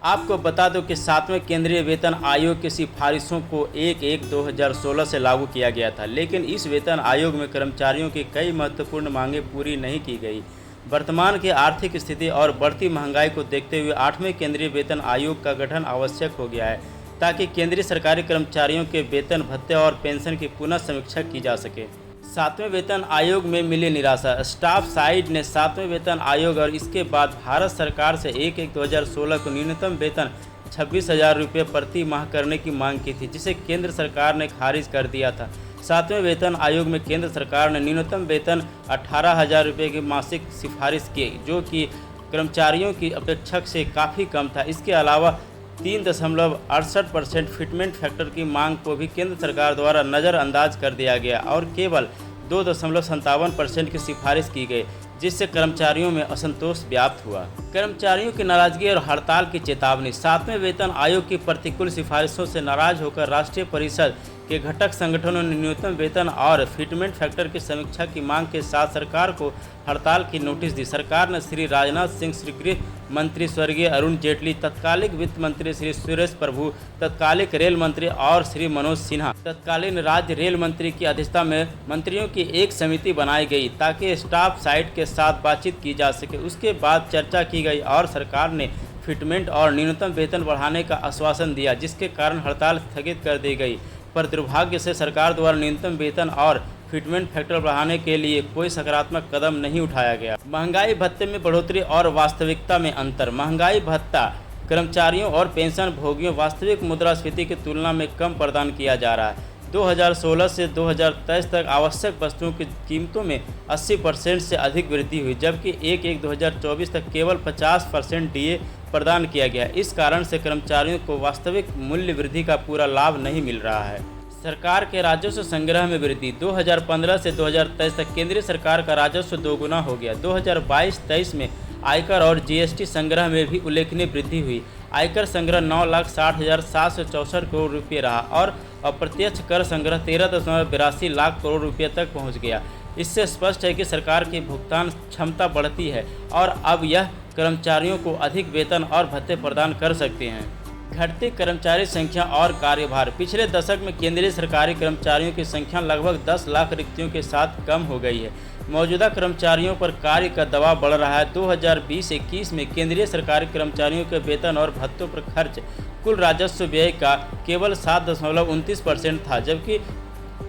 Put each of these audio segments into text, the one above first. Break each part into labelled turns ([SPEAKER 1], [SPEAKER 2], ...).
[SPEAKER 1] आपको बता दो कि 7वें केंद्रीय वेतन आयोग की सिफारिशों को 1/1/2016 से लागू किया गया था, लेकिन इस वेतन आयोग में कर्मचारियों की कई महत्वपूर्ण मांगें पूरी नहीं की गई। वर्तमान की आर्थिक स्थिति और बढ़ती महंगाई को देखते हुए 8वें केंद्रीय वेतन आयोग का गठन आवश्यक हो गया है, ताकि केंद्रीय सरकारी कर्मचारियों के वेतन भत्ते और पेंशन की पुनः समीक्षा की जा सके। 7वें वेतन आयोग में मिली निराशा। स्टाफ साइड ने 7वें वेतन आयोग और इसके बाद भारत सरकार से 1/1/2016 को न्यूनतम वेतन 26,000 रुपये प्रति माह करने की मांग की थी, जिसे केंद्र सरकार ने खारिज कर दिया था। 7वें वेतन आयोग में केंद्र सरकार ने न्यूनतम वेतन 18,000 रुपये की मासिक सिफारिश की, जो कि कर्मचारियों की अपेक्षा से काफ़ी कम था। इसके अलावा 3.68% फिटमेंट फैक्टर की मांग को भी केंद्र सरकार द्वारा नज़रअंदाज कर दिया गया और केवल 2.57% की सिफारिश की गई, जिससे कर्मचारियों में असंतोष व्याप्त हुआ। कर्मचारियों की नाराजगी और हड़ताल की चेतावनी। 7वें वेतन आयोग की प्रतिकूल सिफारिशों से नाराज होकर राष्ट्रीय परिषद के घटक संगठनों ने न्यूनतम वेतन और फिटमेंट फैक्टर की समीक्षा की मांग के साथ सरकार को हड़ताल की नोटिस दी। सरकार ने श्री राजनाथ सिंह, श्री गृह मंत्री स्वर्गीय अरुण जेटली, तत्कालिक वित्त मंत्री श्री सुरेश प्रभु, तत्कालिक रेल मंत्री और श्री मनोज सिन्हा, तत्कालीन राज्य रेल मंत्री की अध्यक्षता में मंत्रियों की एक समिति बनाई गई ताकि स्टाफ साइड के साथ बातचीत की जा सके। उसके बाद चर्चा की गई और सरकार ने फिटमेंट और न्यूनतम वेतन बढ़ाने का आश्वासन दिया, जिसके कारण हड़ताल स्थगित कर दी गई। पर दुर्भाग्य से सरकार द्वारा न्यूनतम वेतन और फिटमेंट फैक्टर बढ़ाने के लिए कोई सकारात्मक कदम नहीं उठाया गया। महंगाई भत्ते में बढ़ोतरी और वास्तविकता में अंतर। महंगाई भत्ता कर्मचारियों और पेंशन भोगियों वास्तविक मुद्रास्फीति की तुलना में कम प्रदान किया जा रहा है। 2016 से 2023 तक आवश्यक वस्तुओं की कीमतों में 80% से अधिक वृद्धि हुई, जबकि 1/1/2024 तक केवल 50% डीए प्रदान किया गया। इस कारण से कर्मचारियों को वास्तविक मूल्य वृद्धि का पूरा लाभ नहीं मिल रहा है। सरकार के राजस्व संग्रह में वृद्धि। 2015 से 2023 तक केंद्रीय सरकार का राजस्व दोगुना हो गया। 2022-23 में आयकर और जीएसटी संग्रह में भी उल्लेखनीय वृद्धि हुई। आयकर संग्रह 9,60,764 करोड़ रुपये रहा और अप्रत्यक्ष कर संग्रह 13.82 लाख करोड़ रुपये तक पहुंच गया। इससे स्पष्ट है कि सरकार की भुगतान क्षमता बढ़ती है और अब यह कर्मचारियों को अधिक वेतन और भत्ते प्रदान कर सकते हैं। घटती कर्मचारी संख्या और कार्यभार। पिछले दशक में केंद्रीय सरकारी कर्मचारियों की संख्या लगभग 10 लाख रिक्तियों के साथ कम हो गई है। मौजूदा कर्मचारियों पर कार्य का दबाव बढ़ रहा है। 2020-21 में केंद्रीय सरकारी कर्मचारियों के वेतन और भत्तों पर खर्च कुल राजस्व व्यय का केवल 7.29% था, जबकि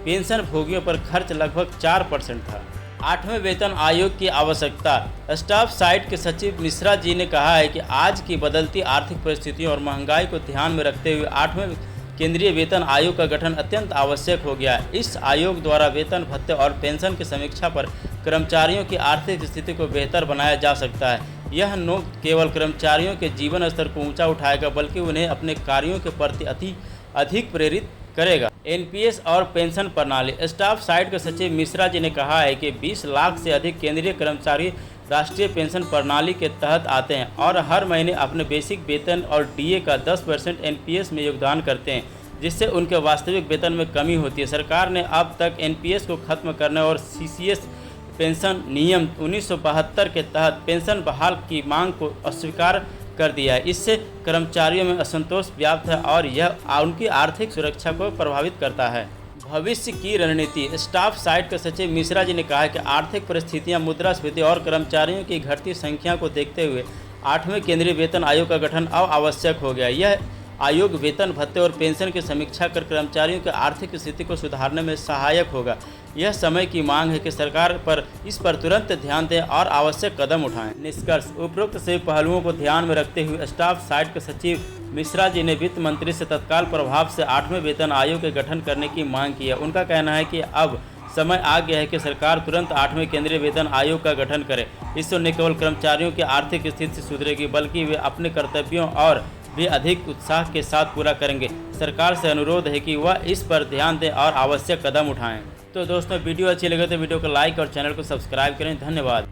[SPEAKER 1] पेंशन भोगियों पर खर्च लगभग 4% था। 8वें वेतन आयोग की आवश्यकता। स्टाफ साइड के सचिव मिश्रा जी ने कहा है कि आज की बदलती आर्थिक परिस्थितियों और महंगाई को ध्यान में रखते हुए 8वें केंद्रीय वेतन आयोग का गठन अत्यंत आवश्यक हो गया। इस आयोग द्वारा वेतन भत्ते और पेंशन की समीक्षा पर कर्मचारियों की आर्थिक स्थिति को बेहतर बनाया जा सकता है। यह न केवल कर्मचारियों के जीवन स्तर को ऊंचा उठाएगा, बल्कि उन्हें अपने कार्यों के प्रति अधिक प्रेरित करेगा। एनपीएस और पेंशन प्रणाली। स्टाफ साइड के सचिव मिश्रा जी ने कहा है कि 20 लाख से अधिक केंद्रीय कर्मचारी राष्ट्रीय पेंशन प्रणाली के तहत आते हैं और हर महीने अपने बेसिक वेतन और डीए का 10% एनपीएस में योगदान करते हैं, जिससे उनके वास्तविक वेतन में कमी होती है। सरकार ने अब तक एनपीएस को खत्म करने और सीसीएस पेंशन नियम 1972 के तहत पेंशन बहाल की मांग को अस्वीकार कर दिया है। इससे कर्मचारियों में असंतोष व्याप्त है और यह उनकी आर्थिक सुरक्षा को प्रभावित करता है। भविष्य की रणनीति। स्टाफ साइड के सचिव मिश्रा जी ने कहा कि आर्थिक परिस्थितियां, मुद्रास्फीति और कर्मचारियों की घटती संख्या को देखते हुए 8वें केंद्रीय वेतन आयोग का गठन अब आवश्यक हो गया। यह आयोग वेतन भत्ते और पेंशन की समीक्षा कर कर्मचारियों की आर्थिक स्थिति को सुधारने में सहायक होगा। यह समय की मांग है कि सरकार इस पर तुरंत ध्यान दें और आवश्यक कदम उठाएं। निष्कर्ष। उपरोक्त से पहलुओं को ध्यान में रखते हुए स्टाफ साइड के सचिव मिश्रा जी ने वित्त मंत्री से तत्काल प्रभाव से 8वें वेतन आयोग के गठन करने की मांग की है। उनका कहना है कि अब समय आ गया है कि सरकार तुरंत 8वें केंद्रीय वेतन आयोग का गठन करे। इससे न केवल कर्मचारियों की आर्थिक स्थिति सुधरेगी, बल्कि वे अपने कर्तव्यों और भी अधिक उत्साह के साथ पूरा करेंगे। सरकार से अनुरोध है कि वह इस पर ध्यान दें और आवश्यक कदम उठाएं। तो दोस्तों, वीडियो अच्छी लगे तो वीडियो को लाइक और चैनल को सब्सक्राइब करें। धन्यवाद।